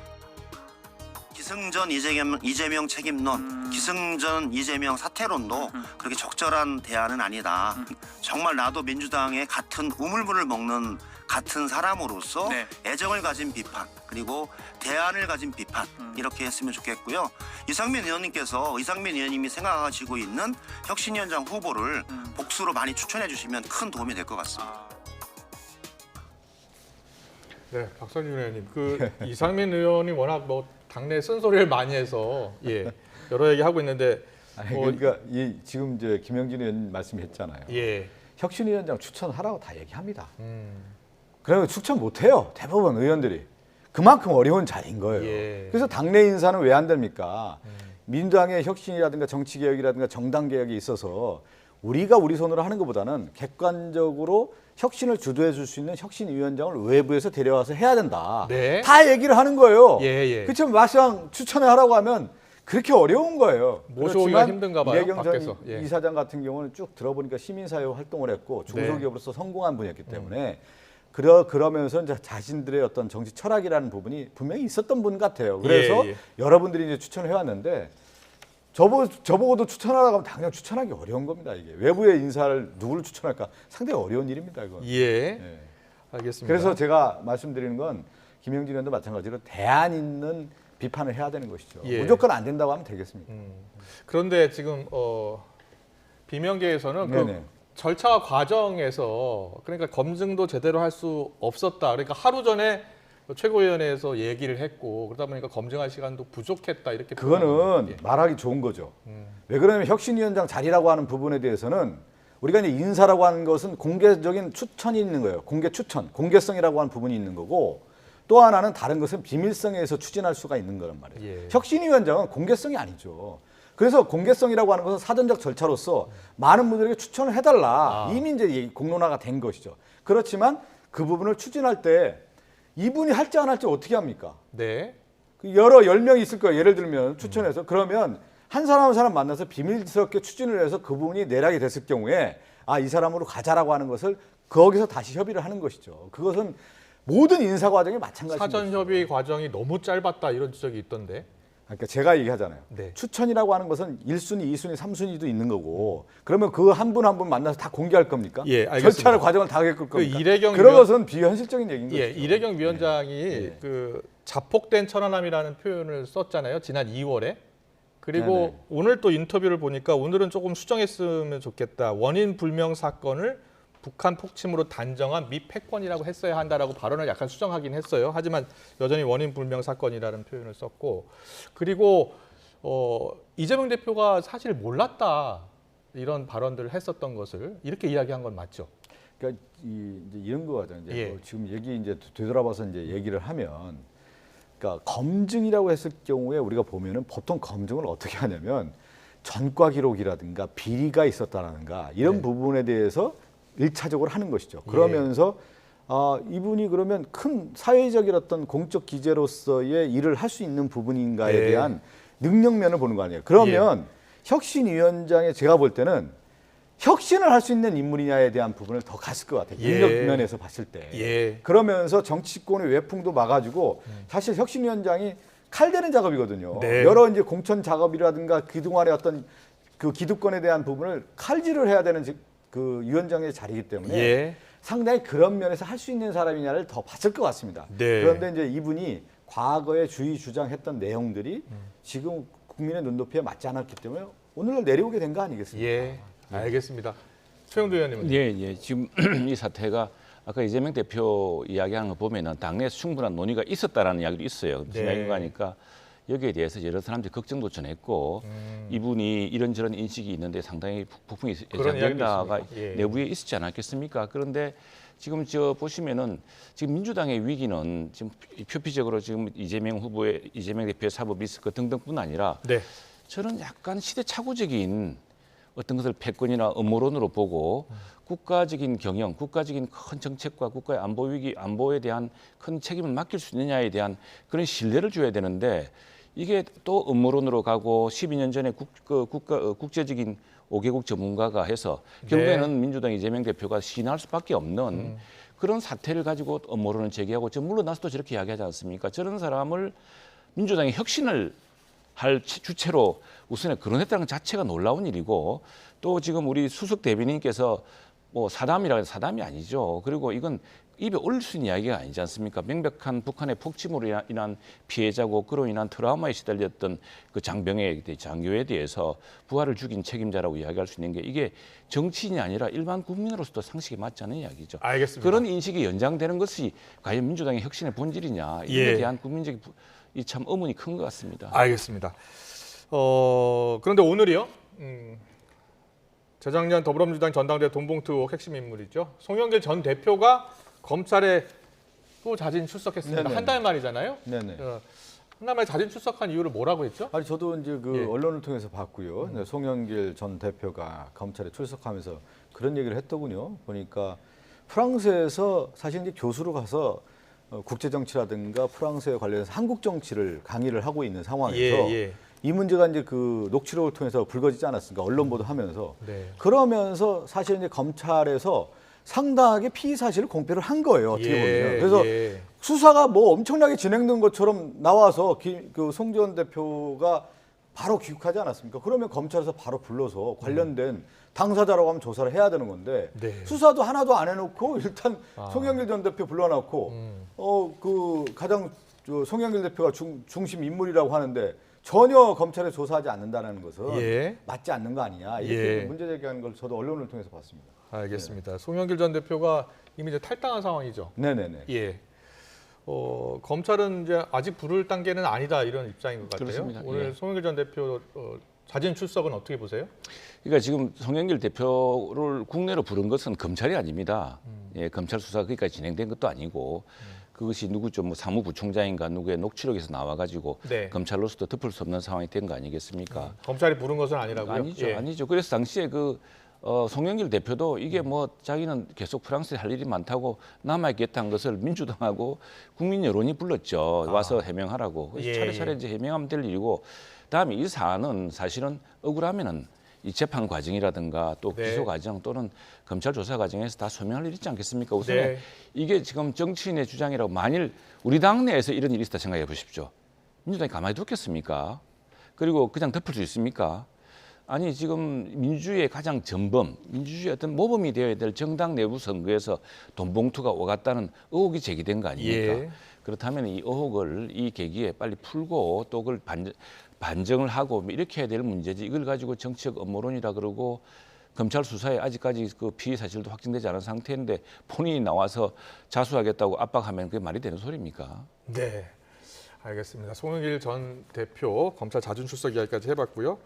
기승전 이재명 책임론, 기승전 이재명 사퇴론도 그렇게 적절한 대안은 아니다. 정말 나도 민주당의 같은 우물물을 먹는 같은 사람으로서 애정을 가진 비판 그리고 대안을 가진 비판 이렇게 했으면 좋겠고요. 이상민 의원님이 생각하시고 있는 혁신위원장 후보를 복수로 많이 추천해 주시면 큰 도움이 될 것 같습니다. 네, 박선준 의원님, 이상민 의원이 워낙 당내 쓴소리를 많이 해서 여러 얘기 하고 있는데 그러니까 지금 이제 김영진 의원 말씀했잖아요. 혁신위원장 추천하라고 다 얘기합니다. 그러면 추천 못해요. 대부분 의원들이. 그만큼 어려운 자리인 거예요. 그래서 당내 인사는 왜 안 됩니까? 민주당의 혁신이라든가 정치개혁이라든가 정당개혁이 있어서 우리가 우리 손으로 하는 것보다는 객관적으로 혁신을 주도해 줄 수 있는 혁신위원장을 외부에서 데려와서 해야 된다. 다 얘기를 하는 거예요. 그렇지만 막상 추천을 하라고 하면 그렇게 어려운 거예요. 모셔오기가 힘든가 봐요. 이래경 밖에서. 전 이사장 같은 경우는 쭉 들어보니까 시민사회 활동을 했고 중소기업으로서 성공한 분이었기 때문에 그러면서 이제 자신들의 어떤 정치 철학이라는 부분이 분명히 있었던 분 같아요. 그래서 여러분들이 이제 추천을 해왔는데 저보고도 추천하라고 하면 당장 추천하기 어려운 겁니다. 이게 외부의 인사를 누구를 추천할까 상당히 어려운 일입니다. 이건. 알겠습니다. 그래서 제가 말씀드리는 건 김영진 의원도 마찬가지로 대안 있는 비판을 해야 되는 것이죠. 무조건 안 된다고 하면 되겠습니까? 그런데 지금 비명계에서는 절차 과정에서 그러니까 검증도 제대로 할 수 없었다. 그러니까 하루 전에 최고위원회에서 얘기를 했고 그러다 보니까 검증할 시간도 부족했다 이렇게. 그거는 말하기 좋은 거죠. 왜 그러냐면 혁신위원장 자리라고 하는 부분에 대해서는 우리가 이제 인사라고 하는 것은 공개적인 추천이 있는 거예요. 공개 추천, 공개성이라고 하는 부분이 있는 거고 또 하나는 다른 것은 비밀성에서 추진할 수가 있는 거란 말이에요. 예. 혁신위원장은 공개성이 아니죠. 그래서 공개성이라고 하는 것은 사전적 절차로서 많은 분들에게 추천을 해달라. 이미 이제 공론화가 된 것이죠. 그렇지만 그 부분을 추진할 때 이분이 할지 안 할지 어떻게 합니까? 네. 여러 10명이 있을 거예요. 예를 들면 추천해서 그러면 한 사람 한 사람 만나서 비밀스럽게 추진을 해서 그분이 내락이 됐을 경우에 이 사람으로 가자라고 하는 것을 거기서 다시 협의를 하는 것이죠. 그것은 모든 인사 과정이 마찬가지입니다. 사전 협의 과정이 너무 짧았다 이런 지적이 있던데. 그러니까 제가 얘기하잖아요. 네. 추천이라고 하는 것은 1순위, 2순위, 3순위도 있는 거고 그러면 그 한 분 한 분 만나서 다 공개할 겁니까? 예, 알겠습니다. 절차를 과정을 다 겪을 겁니까? 이래경 그런 것은 비현실적인 얘기인 거죠. 이래경 위원장이 그 자폭된 천안함이라는 표현을 썼잖아요. 지난 2월에. 그리고 네네. 오늘 또 인터뷰를 보니까 오늘은 조금 수정했으면 좋겠다. 원인 불명 사건을 북한 폭침으로 단정한 미패권이라고 했어야 한다라고 발언을 약간 수정하긴 했어요. 하지만 여전히 원인 불명 사건이라는 표현을 썼고 그리고 이재명 대표가 사실 몰랐다 이런 발언들을 했었던 것을 이렇게 이야기한 건 맞죠? 그러니까 이제 이런 거죠. 이제 지금 얘기 이제 되돌아봐서 이제 얘기를 하면, 그러니까 검증이라고 했을 경우에 우리가 보면은 보통 검증을 어떻게 하냐면 전과 기록이라든가 비리가 있었다라든가 이런 부분에 대해서 1차적으로 하는 것이죠. 그러면서 이분이 그러면 큰 사회적인 어떤 공적 기재로서의 일을 할 수 있는 부분인가에 대한 능력면을 보는 거 아니에요. 그러면 혁신위원장의 제가 볼 때는 혁신을 할 수 있는 인물이냐에 대한 부분을 더 갔을 것 같아요. 능력면에서 봤을 때. 그러면서 정치권의 외풍도 막아주고 사실 혁신위원장이 칼대는 작업이거든요. 여러 이제 공천 작업이라든가 그동안의 어떤 그 기득권에 대한 부분을 칼질을 해야 되는 그 위원장의 자리이기 때문에 상당히 그런 면에서 할 수 있는 사람이냐를 더 봤을 것 같습니다. 그런데 이제 이분이 과거에 주의 주장했던 내용들이 지금 국민의 눈높이에 맞지 않았기 때문에 오늘날 내려오게 된 거 아니겠습니까? 알겠습니다. 최영두 의원님은? 지금 이 사태가 아까 이재명 대표 이야기하는 거 보면은 당내에서 충분한 논의가 있었다라는 이야기도 있어요. 무슨 이야기인가 하니까 여기에 대해서 여러 사람들이 걱정도 전했고 이분이 이런저런 인식이 있는데 상당히 북풍이 예상된다가 내부에 있었지 않았겠습니까? 그런데 지금 보시면은 지금 민주당의 위기는 지금 표피적으로 지금 이재명 대표의 사법 리스크 등등뿐 아니라 저는 약간 시대착오적인 어떤 것을 패권이나 음모론으로 보고 국가적인 경영, 국가적인 큰 정책과 국가의 안보 위기, 안보에 대한 큰 책임을 맡길 수 있느냐에 대한 그런 신뢰를 줘야 되는데 이게 또 음모론으로 가고 12년 전에 국제적인 5개국 전문가가 해서 결국에는 민주당 이재명 대표가 시인할 수밖에 없는 그런 사태를 가지고 음모론을 제기하고 저 물러나서도 저렇게 이야기하지 않습니까? 저런 사람을 민주당이 혁신을 할 주체로 우선에 거론했다는 것 자체가 놀라운 일이고 또 지금 우리 수석 대변인께서 뭐 사담이라 해서 사담이 아니죠. 그리고 이건 입에 올릴 수 있는 이야기가 아니지 않습니까? 명백한 북한의 폭침으로 인한 피해자고 그로 인한 트라우마에 시달렸던 그 장교에 대해서 부하를 죽인 책임자라고 이야기할 수 있는 게 이게 정치인이 아니라 일반 국민으로서도 상식에 맞지 않는 이야기죠. 알겠습니다. 그런 인식이 연장되는 것이 과연 민주당의 혁신의 본질이냐 이에 대한 국민적 이 참 의문이 큰 것 같습니다. 알겠습니다. 그런데 오늘이요. 재작년 더불어민주당 전당대 돈봉투 의혹 핵심 인물이죠. 송영길 전 대표가 검찰에 또 자진 출석했습니다. 한 달 만이잖아요. 한 달 만에 자진 출석한 이유를 뭐라고 했죠? 아니 저도 이제 그 언론을 통해서 봤고요. 송영길 전 대표가 검찰에 출석하면서 그런 얘기를 했더군요. 보니까 프랑스에서 사실 이제 교수로 가서 국제 정치라든가 프랑스에 관련해서 한국 정치를 강의를 하고 있는 상황에서 이 문제가 이제 그 녹취록을 통해서 불거지지 않았습니까? 언론 보도하면서 그러면서 사실 이제 검찰에서 상당하게 피의 사실을 공표를 한 거예요. 어떻게 보면. 그래서 수사가 뭐 엄청나게 진행된 것처럼 나와서 그 송지원 대표가 바로 귀국하지 않았습니까? 그러면 검찰에서 바로 불러서 관련된 당사자라고 하면 조사를 해야 되는 건데 수사도 하나도 안 해놓고 일단 송영길 전 대표 불러놓고 그 가장 송영길 대표가 중심 인물이라고 하는데 전혀 검찰에 조사하지 않는다는 것은 맞지 않는 거 아니냐 이렇게 문제 제기하는 걸 저도 언론을 통해서 봤습니다. 알겠습니다. 송영길 전 대표가 이미 이제 탈당한 상황이죠. 네네네. 검찰은 이제 아직 부를 단계는 아니다 이런 입장인 것 같아요. 그렇습니다. 오늘 예. 송영길 전 대표 자진 출석은 어떻게 보세요? 그러니까 지금 송영길 대표를 국내로 부른 것은 검찰이 아닙니다. 예, 검찰 수사가 거기까지 진행된 것도 아니고 그것이 누구죠? 뭐 사무부총장인가 누구의 녹취록에서 나와가지고 네. 검찰로서도 덮을 수 없는 상황이 된 거 아니겠습니까? 검찰이 부른 것은 아니라고요? 아니죠, 예. 아니죠. 그래서 당시에 송영길 대표도 이게 뭐 자기는 계속 프랑스에 할 일이 많다고 남아있겠다는 것을 민주당하고 국민 여론이 불렀죠. 와서 해명하라고. 그래서 예, 차례차례 이제 해명하면 될 일이고, 다음에 이 사안은 사실은 억울하면은 이 재판 과정이라든가 또 네. 기소 과정 또는 검찰 조사 과정에서 다 소명할 일 있지 않겠습니까? 우선 네. 이게 지금 정치인의 주장이라고 만일 우리 당내에서 이런 일이 있다 생각해 보십시오. 민주당이 가만히 두겠습니까? 그리고 그냥 덮을 수 있습니까? 아니 지금 민주주의의 가장 전범, 민주주의의 어떤 모범이 되어야 될 정당 내부 선거에서 돈 봉투가 오갔다는 의혹이 제기된 거 아닙니까? 예. 그렇다면 이 의혹을 이 계기에 빨리 풀고 또 그걸 반정을 하고 이렇게 해야 될 문제지, 이걸 가지고 정치적 음모론이라 그러고 검찰 수사에 아직까지 그 피의 사실도 확정되지 않은 상태인데 본인이 나와서 자수하겠다고 압박하면 그게 말이 되는 소리입니까? 네, 알겠습니다. 송영길 전 대표 검찰 자진 출석 이야기까지 해봤고요.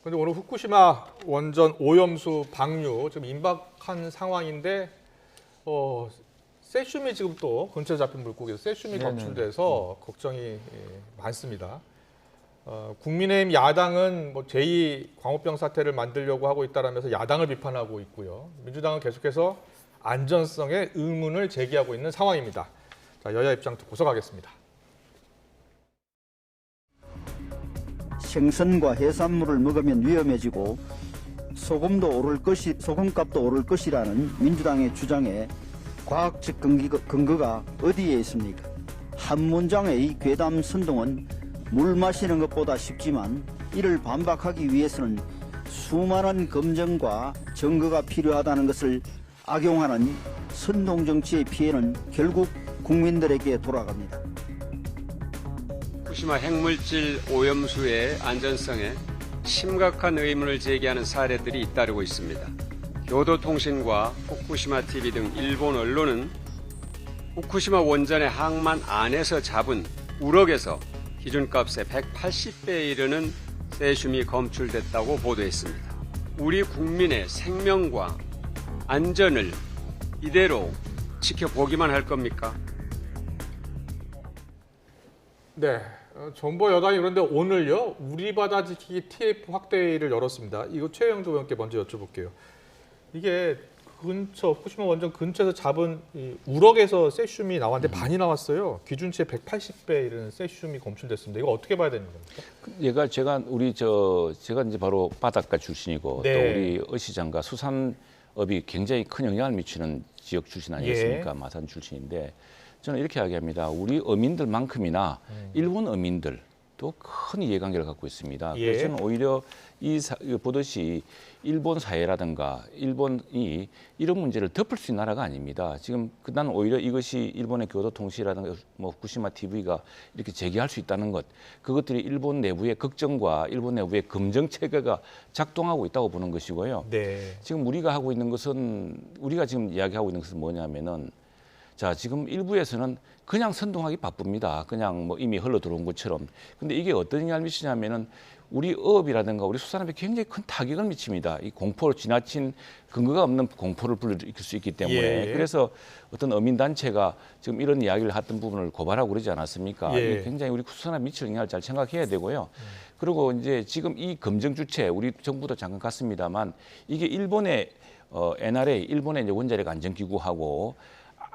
그런데 오늘 후쿠시마 원전 오염수 방류 지금 임박한 상황인데 세슘이 지금 또 근처에 잡힌 물고기에서 세슘이 검출돼서 걱정이 많습니다. 국민의힘 야당은 뭐 제2 광우병 사태를 만들려고 하고 있다라면서 야당을 비판하고 있고요. 민주당은 계속해서 안전성에 의문을 제기하고 있는 상황입니다. 자, 여야 입장 듣고서 가겠습니다. 생선과 해산물을 먹으면 위험해지고 소금값도 오를 것이라는 민주당의 주장에 과학적 근거가 어디에 있습니까? 한 문장의 괴담 선동은 물 마시는 것보다 쉽지만 이를 반박하기 위해서는 수많은 검증과 증거가 필요하다는 것을 악용하는 선동 정치의 피해는 결국 국민들에게 돌아갑니다. 후쿠시마 핵물질 오염수의 안전성에 심각한 의문을 제기하는 사례들이 잇따르고 있습니다. 교도통신과 후쿠시마 TV 등 일본 언론은 후쿠시마 원전의 항만 안에서 잡은 우럭에서 기준값의 180배에 이르는 세슘이 검출됐다고 보도했습니다. 우리 국민의 생명과 안전을 이대로 지켜보기만 할 겁니까? 네, 정보 여당이 그런데 오늘요 우리 바다 지키기 TF 확대회의를 열었습니다. 이거 최영도 의원께 먼저 여쭤볼게요. 이게 후쿠시마 원전 근처에서 잡은 이 우럭에서 세슘이 나왔는데 많이 나왔어요. 기준치의 180배 이르는 세슘이 검출됐습니다. 이거 어떻게 봐야 되는 겁니까? 제가 이제 바로 바닷가 출신이고 네. 또 우리 어시장과 수산업이 굉장히 큰 영향을 미치는 지역 출신 아니겠습니까? 예. 마산 출신인데 저는 이렇게 이야기합니다. 우리 어민들만큼이나 일본 어민들도 큰 이해관계를 갖고 있습니다. 예. 그래서 저는 오히려 보듯이 일본 사회라든가 일본이 이런 문제를 덮을 수 있는 나라가 아닙니다. 지금 나는 오히려 이것이 일본의 교도통신이라든가 뭐 후쿠시마 TV가 이렇게 제기할 수 있다는 것, 그것들이 일본 내부의 걱정과 일본 내부의 검증 체계가 작동하고 있다고 보는 것이고요. 네. 지금 우리가 지금 이야기하고 있는 것은 뭐냐면은 자, 지금 일부에서는 그냥 선동하기 바쁩니다. 그냥 뭐 이미 흘러 들어온 것처럼. 근데 이게 어떤 영향을 미치냐면은 우리 어업이라든가 우리 수산업에 굉장히 큰 타격을 미칩니다. 이 공포로 지나친 근거가 없는 공포를 불러일으킬 수 있기 때문에. 예. 그래서 어떤 어민단체가 지금 이런 이야기를 했던 부분을 고발하고 그러지 않았습니까? 예. 이게 굉장히 우리 수산업에 미칠 영향을 잘 생각해야 되고요. 그리고 이제 지금 이 검증 주체, 우리 정부도 잠깐 갔습니다만 이게 일본의 NRA, 일본의 이제 원자력 안전기구하고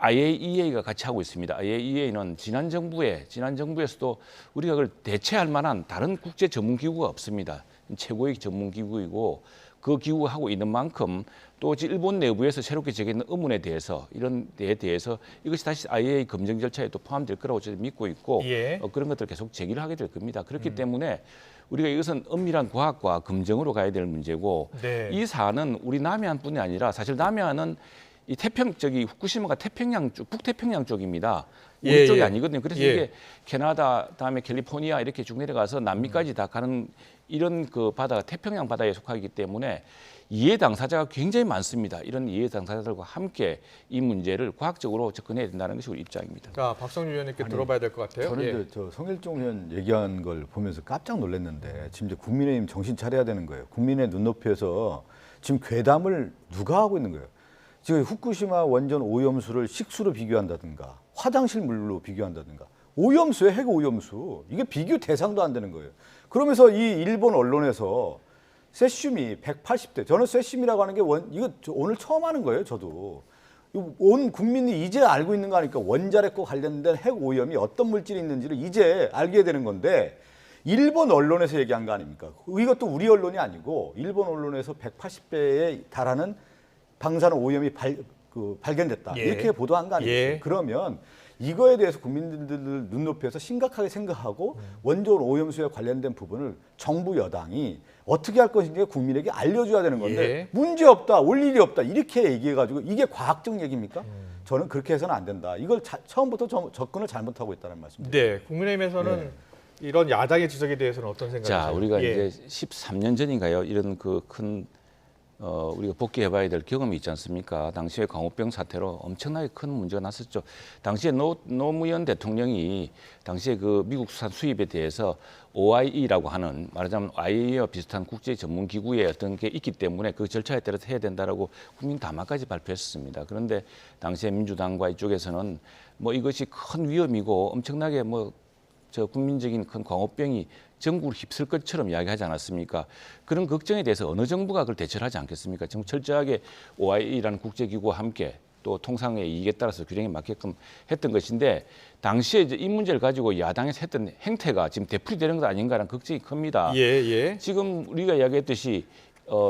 IAEA가 같이 하고 있습니다. IAEA는 지난 정부에서도 우리가 그걸 대체할 만한 다른 국제 전문 기구가 없습니다. 최고의 전문 기구이고 그 기구가 하고 있는 만큼 또 일본 내부에서 새롭게 제기된 의문에 대해서 이런 데에 대해서 이것이 다시 IAEA 검증 절차에 또 포함될 거라고 저는 믿고 있고 예. 그런 것들을 계속 제기를 하게 될 겁니다. 그렇기 때문에 우리가 이것은 엄밀한 과학과 검증으로 가야 될 문제고 네. 이 사안은 우리 남해안뿐이 아니라 사실 남해안은 이 태평 저기 후쿠시마가 태평양 쪽, 북태평양 쪽입니다. 우리 예, 쪽이 예. 아니거든요. 그래서 예. 이게 캐나다 다음에 캘리포니아 이렇게 쭉 내려가서 남미까지 다 가는 이런 그 바다가 태평양 바다에 속하기 때문에 이해 당사자가 굉장히 많습니다. 이런 이해 당사자들과 함께 이 문제를 과학적으로 접근해야 된다는 것이 우리 입장입니다. 자, 박성준 위원님께 들어봐야 될 것 같아요. 저는 예. 저 성일종 의원 얘기한 걸 보면서 깜짝 놀랐는데 지금 이제 국민의힘 정신 차려야 되는 거예요. 국민의 눈높이에서 지금 괴담을 누가 하고 있는 거예요. 지금 후쿠시마 원전 오염수를 식수로 비교한다든가 화장실 물로 비교한다든가 오염수에 핵 오염수 이게 비교 대상도 안 되는 거예요. 그러면서 이 일본 언론에서 세슘이 180대 저는 세슘이라고 하는 게 이거 오늘 처음 하는 거예요. 저도 온 국민이 이제 알고 있는 거 아니까 원자력과 관련된 핵 오염이 어떤 물질이 있는지를 이제 알게 되는 건데 일본 언론에서 얘기한 거 아닙니까? 이것도 우리 언론이 아니고 일본 언론에서 180배에 달하는 방사능 오염이 발견됐다. 예. 이렇게 보도한 거 아니겠어요? 예. 그러면 이거에 대해서 국민들 눈높이에서 심각하게 생각하고 원전 오염수에 관련된 부분을 정부 여당이 어떻게 할 것인지 국민에게 알려줘야 되는 건데 예. 문제 없다, 올 일이 없다 이렇게 얘기해가지고 이게 과학적 얘기입니까? 저는 그렇게 해서는 안 된다. 이걸 처음부터 접근을 잘못하고 있다는 말씀입니다. 네, 국민의힘에서는 이런 야당의 지적에 대해서는 어떤 생각이세요? 자, 우리가 예. 이제 13년 전인가요? 이런 그 큰 우리가 복귀해봐야 될 경험이 있지 않습니까? 당시에 광우병 사태로 엄청나게 큰 문제가 났었죠. 당시에 노무현 대통령이 당시에 그 미국 수산 수입에 대해서 OIE라고 하는 말하자면 IAEA와 비슷한 국제 전문 기구의 어떤 게 있기 때문에 그 절차에 따라서 해야 된다라고 국민 담화까지 발표했습니다. 그런데 당시에 민주당과 이쪽에서는 뭐 이것이 큰 위험이고 엄청나게 저 국민적인 큰 광우병이 전국을 휩쓸 것처럼 이야기하지 않았습니까? 그런 걱정에 대해서 어느 정부가 그걸 대처를 하지 않겠습니까? 지금 철저하게 OIE라는 국제기구와 함께 또 통상의 이익에 따라서 규정에 맞게끔 했던 것인데 당시에 이제 이 문제를 가지고 야당에서 했던 행태가 지금 되풀이되는 것 아닌가라는 걱정이 큽니다. 지금 우리가 이야기했듯이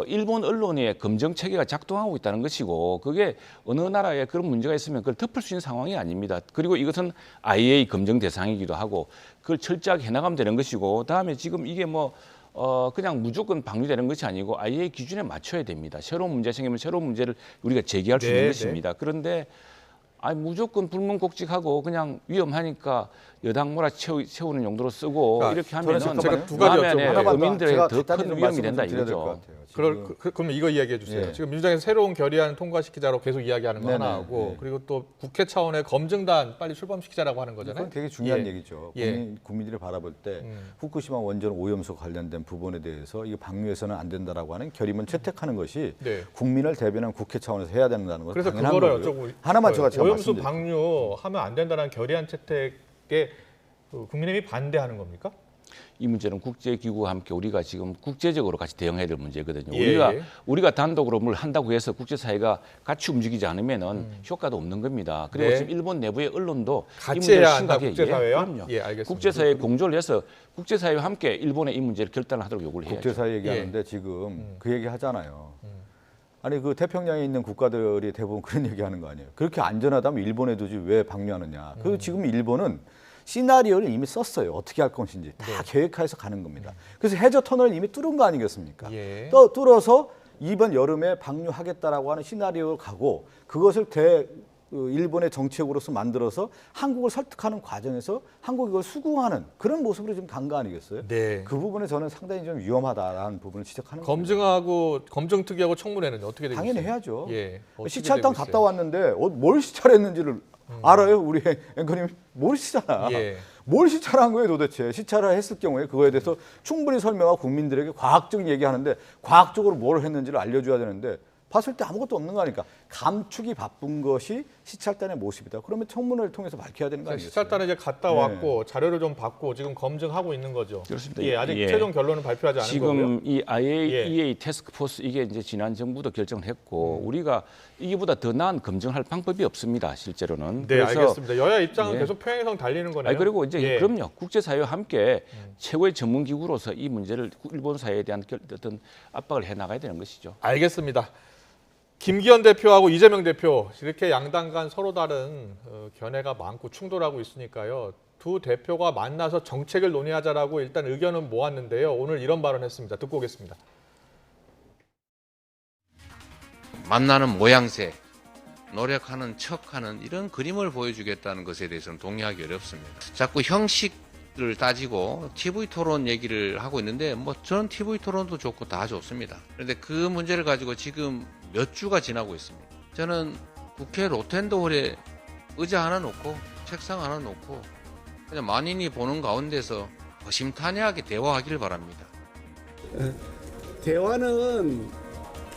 일본 언론의 검증 체계가 작동하고 있다는 것이고 그게 어느 나라에 그런 문제가 있으면 그걸 덮을 수 있는 상황이 아닙니다. 그리고 이것은 IAEA 검증 대상이기도 하고 그걸 철저하게 해나가면 되는 것이고 다음에 지금 이게 그냥 무조건 방류되는 것이 아니고 IAEA 기준에 맞춰야 됩니다. 새로운 문제 생기면 새로운 문제를 우리가 제기할 수 있는 것입니다. 그런데 무조건 불문곡직하고 그냥 위험하니까 여당 몰아채우는 용도로 쓰고 이렇게 하면은 제가 두 가지 여쭤볼게요. 국민들에게 더 큰 위험이 된다 이거죠. 그럼 이거 이야기해 주세요. 지금 민주당에서 새로운 결의안 통과시키자라고 계속 이야기하는 거 하나 하고 그리고 또 국회 차원의 검증단 빨리 출범시키자라고 하는 거잖아요. 그건 되게 중요한 얘기죠. 국민들이 바라볼 때 후쿠시마 원전 오염수 관련된 부분에 대해서 이거 방류해서는 안 된다라고 하는 결의문 채택하는 것이 국민을 대변한 국회 차원에서 해야 된다는 건 그래서 당연한 그거를 거고요. 여쭤보고 하나만 제가 오염수 방류하면 안 된다는 결의안 채택에 국민의힘이 반대하는 겁니까? 이 문제는 국제기구와 함께 우리가 지금 국제적으로 같이 대응해야 될 문제거든요. 우리가 단독으로 뭘 한다고 해서 국제사회가 같이 움직이지 않으면은 효과도 없는 겁니다. 그리고 지금 일본 내부의 언론도 같이 이 문제를 해야 한다, 심각하게 국제사회요? 그럼요. 알겠습니다. 국제사회에 공조를 해서 국제사회와 함께 일본의 이 문제를 결단을 하도록 요구를 해야죠. 국제사회 얘기하는데 지금 그 얘기 하잖아요. 아니 그 태평양에 있는 국가들이 대부분 그런 얘기하는 거 아니에요. 그렇게 안전하다면 일본에 두지 왜 방류하느냐. 그리고 지금 일본은 시나리오를 이미 썼어요. 어떻게 할 것인지 다 계획해서 가는 겁니다. 그래서 해저 터널을 이미 뚫은 거 아니겠습니까? 또 뚫어서 이번 여름에 방류하겠다라고 하는 시나리오를 가고 그것을 일본의 정책으로서 만들어서 한국을 설득하는 과정에서 한국이 그걸 수긍하는 그런 모습으로 지금 간 거 아니겠어요? 그 부분에 저는 상당히 좀 위험하다라는 부분을 지적하는 거예요. 검증특위하고 청문회는 어떻게 되고 당연히 있어요? 해야죠. 어떻게 시찰단 되고 갔다 있어요? 왔는데 뭘 시찰했는지를 알아요? 우리 앵커님 모르시잖아. 뭘 시찰한 거예요 도대체? 시찰을 했을 경우에 그거에 대해서 충분히 설명하고 국민들에게 과학적인 얘기하는데 과학적으로 뭘 했는지를 알려줘야 되는데 봤을 때 아무것도 없는 거 아니까 감추기 바쁜 것이 시찰단의 모습이다. 그러면 청문회를 통해서 밝혀야 되는 거 아니겠어요? 시찰단에 이제 갔다 왔고 자료를 좀 받고 지금 검증하고 있는 거죠. 그렇습니다. 아직 최종 결론은 발표하지 않은 거고요. 지금 이 IAEA 태스크포스 이게 이제 지난 정부도 결정을 했고 우리가 이게보다 더 나은 검증할 방법이 없습니다. 실제로는. 그래서 알겠습니다. 여야 입장은 계속 평행선 달리는 거네요. 그리고 이제 그럼요. 국제사회와 함께 최고의 전문기구로서 이 문제를 일본 사회에 대한 어떤 압박을 해나가야 되는 것이죠. 알겠습니다. 김기현 대표하고 이재명 대표 이렇게 양당 간 서로 다른 견해가 많고 충돌하고 있으니까요. 두 대표가 만나서 정책을 논의하자라고 일단 의견은 모았는데요. 오늘 이런 발언했습니다. 듣고 오겠습니다. 만나는 모양새 노력하는 척하는 이런 그림을 보여주겠다는 것에 대해서는 동의하기 어렵습니다. 자꾸 형식을 따지고 TV 토론 얘기를 하고 있는데 뭐 저는 TV 토론도 좋고 다 좋습니다. 그런데 그 문제를 가지고 지금 몇 주가 지나고 있습니다. 저는 국회 로텐더홀에 의자 하나 놓고 책상 하나 놓고 그냥 만인이 보는 가운데서 허심탄회하게 대화하기를 바랍니다. 대화는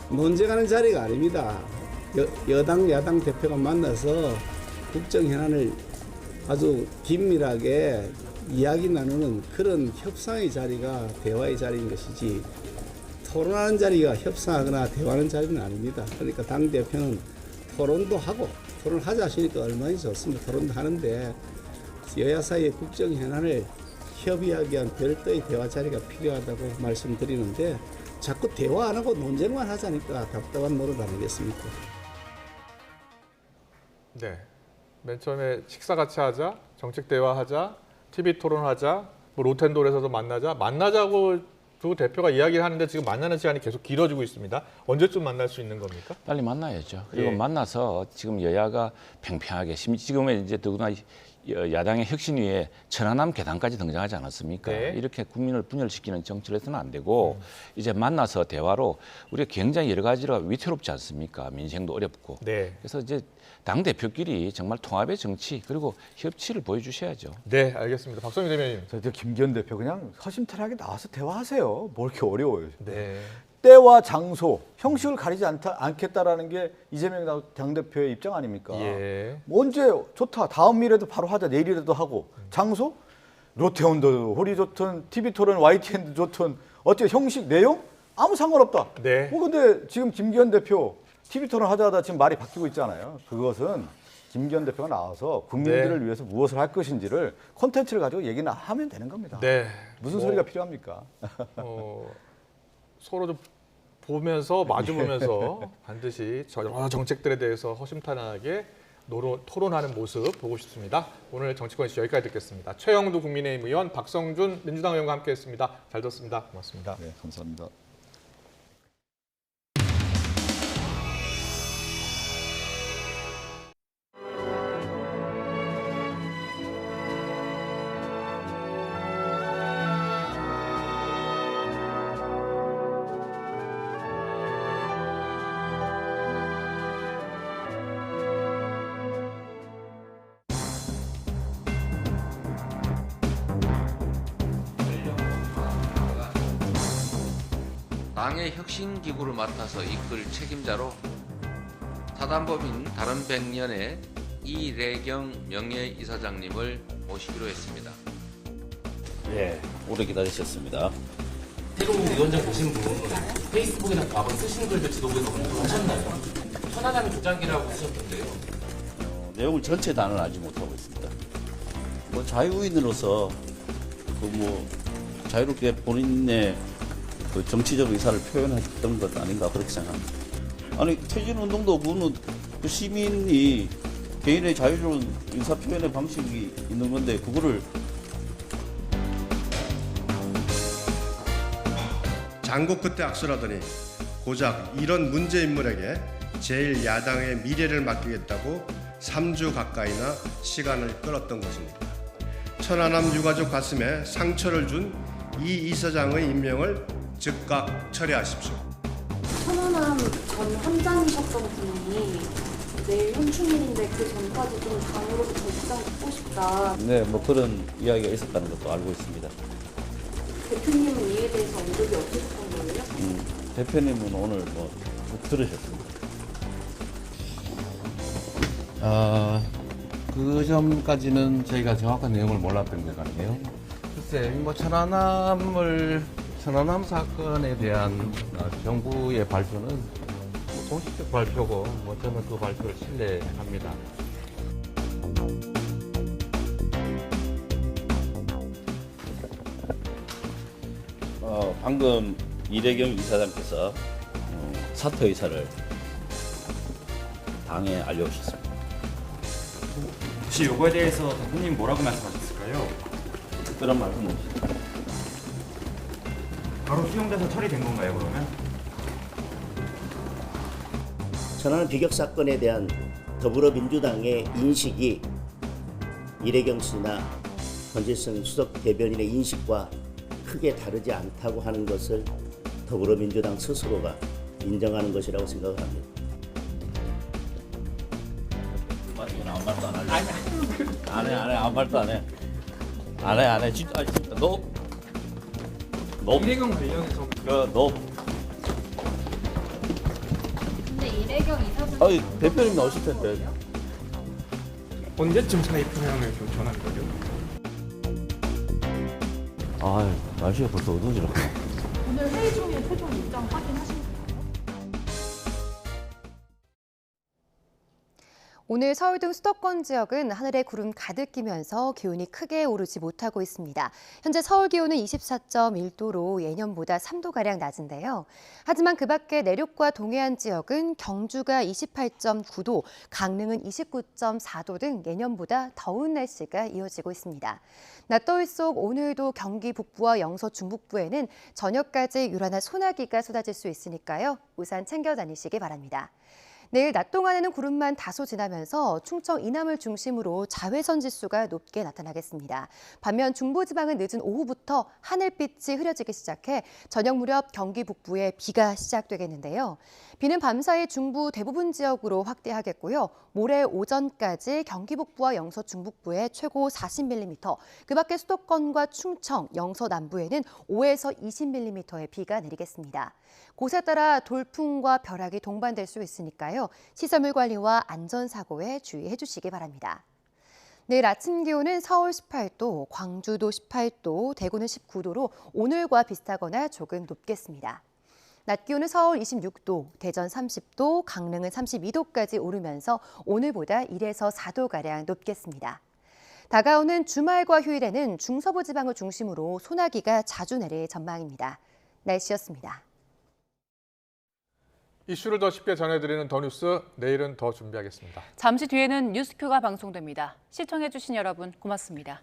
논쟁하는 자리가 아닙니다. 여당 야당 대표가 만나서 국정 현안을 아주 긴밀하게 이야기 나누는 그런 협상의 자리가 대화의 자리인 것이지 토론하는 자리가 협상하거나 대화하는 자리는 아닙니다. 그러니까 당 대표는 토론도 하고 토론을 하자 하시니까 얼마나 좋습니다. 토론도 하는데 여야 사이의 국정 현안을 협의하기 위한 별도의 대화 자리가 필요하다고 말씀드리는데 자꾸 대화 안 하고 논쟁만 하자니까 답답한 노릇 아니겠습니까? 네, 맨 처음에 식사 같이 하자, 정책 대화하자, TV 토론하자, 뭐 로텐돌에서도 만나자고 두 대표가 이야기를 하는데 지금 만나는 시간이 계속 길어지고 있습니다. 언제쯤 만날 수 있는 겁니까? 빨리 만나야죠. 그리고 예. 만나서 지금 여야가 팽팽하게 지금은 이제 더구나 야당의 혁신위에 천안함 계단까지 등장하지 않았습니까? 네. 이렇게 국민을 분열시키는 정치를 해서는 안 되고 이제 만나서 대화로 우리가 굉장히 여러 가지로 위태롭지 않습니까? 민생도 어렵고. 네. 그래서 이제 당 대표끼리 정말 통합의 정치 그리고 협치를 보여주셔야죠. 네, 알겠습니다. 박성민 대변인. 저 김기현 대표 그냥 허심탄회하게 나와서 대화하세요. 뭘 이렇게 어려워요. 네. 때와 장소, 형식을 가리지 않겠다라는 게 이재명 당대표의 입장 아닙니까? 예. 언제 좋다. 다음이라도 바로 하자. 내일이라도 하고. 장소? 롯데온도 홀이 좋든 TV토론 YTN도 좋든 어째 형식, 내용? 아무 상관없다. 네. 근데 지금 김기현 대표 TV토론 하자 지금 말이 바뀌고 있잖아요. 그것은 김기현 대표가 나와서 국민들을 네. 위해서 무엇을 할 것인지를 콘텐츠를 가지고 얘기나 하면 되는 겁니다. 네. 무슨 소리가 필요합니까? 서로 좀 보면서 마주 보면서 반드시 여러 정책들에 대해서 허심탄회하게 토론하는 모습 보고 싶습니다. 오늘 정치권 이슈 여기까지 듣겠습니다. 최영두 국민의힘 의원, 박성준 민주당 의원과 함께했습니다. 잘 들었습니다. 고맙습니다. 네, 감사합니다. 당의 혁신기구를 맡아서 이끌 책임자로 사단법인 다른백년의 이래경 명예이사장님을 모시기로 했습니다. 예, 오래 기다리셨습니다. 새로운 위원장 되신 분 페이스북이나 과거 쓰신 글들 지도부에서 공부하셨나요? 편안한 조작이라고 쓰셨던데요. 내용을 전체 다는 알지 못하고 있습니다. 뭐 자유인으로서 자유롭게 본인의 그 정치적 의사를 표현했던 것 아닌가 그렇게 생각합니다. 아니 퇴진운동도 그 시민이 개인의 자유로운 의사 표현의 방식이 있는 건데 그거를 장고 끝에 악수라더니 고작 이런 문제 인물에게 제1야당의 미래를 맡기겠다고 3주 가까이나 시간을 끌었던 것입니다. 천안함 유가족 가슴에 상처를 준 이 이사장의 임명을 즉각 처리하십시오. 천안함 전 함장이셨던 분이 내일 현충일인데 그 전까지 좀 장으로서 정치장 듣고 싶다. 네, 뭐 그런 이야기가 있었다는 것도 알고 있습니다. 대표님은 이에 대해서 언급이 없으셨던 거예요? 대표님은 오늘 뭐 들으셨습니다. 그 점까지는 저희가 정확한 내용을 몰랐던 것 같네요. 글쎄, 뭐 천안함 사건에 대한 정부의 발표는 공식적 발표고, 저는 그 발표를 신뢰합니다. 방금 이래경 이사장께서 사퇴 의사를 당에 알려주셨습니다. 혹시 요거에 대해서 대표님 뭐라고 말씀하셨을까요? 특별한 말씀 없습니다. 바로 수용돼서 처리된 건가요, 그러면? 천안함 비격 사건에 대한 더불어민주당의 인식이 이래경 씨나 권재성 수석 대변인의 인식과 크게 다르지 않다고 하는 것을 더불어민주당 스스로가 인정하는 것이라고 생각을 합니다. 아무 말도 안 할래. 안 해. 아무 말도 안 해. 안 해. 진짜 너 이래경 관련해서 너. 근데 이래경 이사분 아니 대표님 나오실 텐데. 언제쯤 사의 방향을 좀 전할 거죠? 아 날씨가 벌써 어두워지라. 오늘 회의 중에 최종 입장 확인하신 건가요? 오늘 서울 등 수도권 지역은 하늘에 구름 가득 끼면서 기온이 크게 오르지 못하고 있습니다. 현재 서울 기온은 24.1도로 예년보다 3도가량 낮은데요. 하지만 그 밖에 내륙과 동해안 지역은 경주가 28.9도, 강릉은 29.4도 등 예년보다 더운 날씨가 이어지고 있습니다. 낮더위 속 오늘도 경기 북부와 영서 중북부에는 저녁까지 유란한 소나기가 쏟아질 수 있으니까요. 우산 챙겨 다니시기 바랍니다. 내일 낮 동안에는 구름만 다소 지나면서 충청 이남을 중심으로 자외선 지수가 높게 나타나겠습니다. 반면 중부지방은 늦은 오후부터 하늘빛이 흐려지기 시작해 저녁 무렵 경기 북부에 비가 시작되겠는데요. 비는 밤사이 중부 대부분 지역으로 확대하겠고요. 모레 오전까지 경기 북부와 영서 중북부에 최고 40mm, 그 밖에 수도권과 충청, 영서 남부에는 5에서 20mm의 비가 내리겠습니다. 곳에 따라 돌풍과 벼락이 동반될 수 있으니까요. 시설물 관리와 안전사고에 주의해 주시기 바랍니다. 내일 아침 기온은 서울 18도, 광주도 18도, 대구는 19도로 오늘과 비슷하거나 조금 높겠습니다. 낮 기온은 서울 26도, 대전 30도, 강릉은 32도까지 오르면서 오늘보다 1에서 4도가량 높겠습니다. 다가오는 주말과 휴일에는 중서부 지방을 중심으로 소나기가 자주 내릴 전망입니다. 날씨였습니다. 이슈를 더 쉽게 전해드리는 더 뉴스, 내일은 더 준비하겠습니다. 잠시 뒤에는 뉴스큐가 방송됩니다. 시청해주신 여러분 고맙습니다.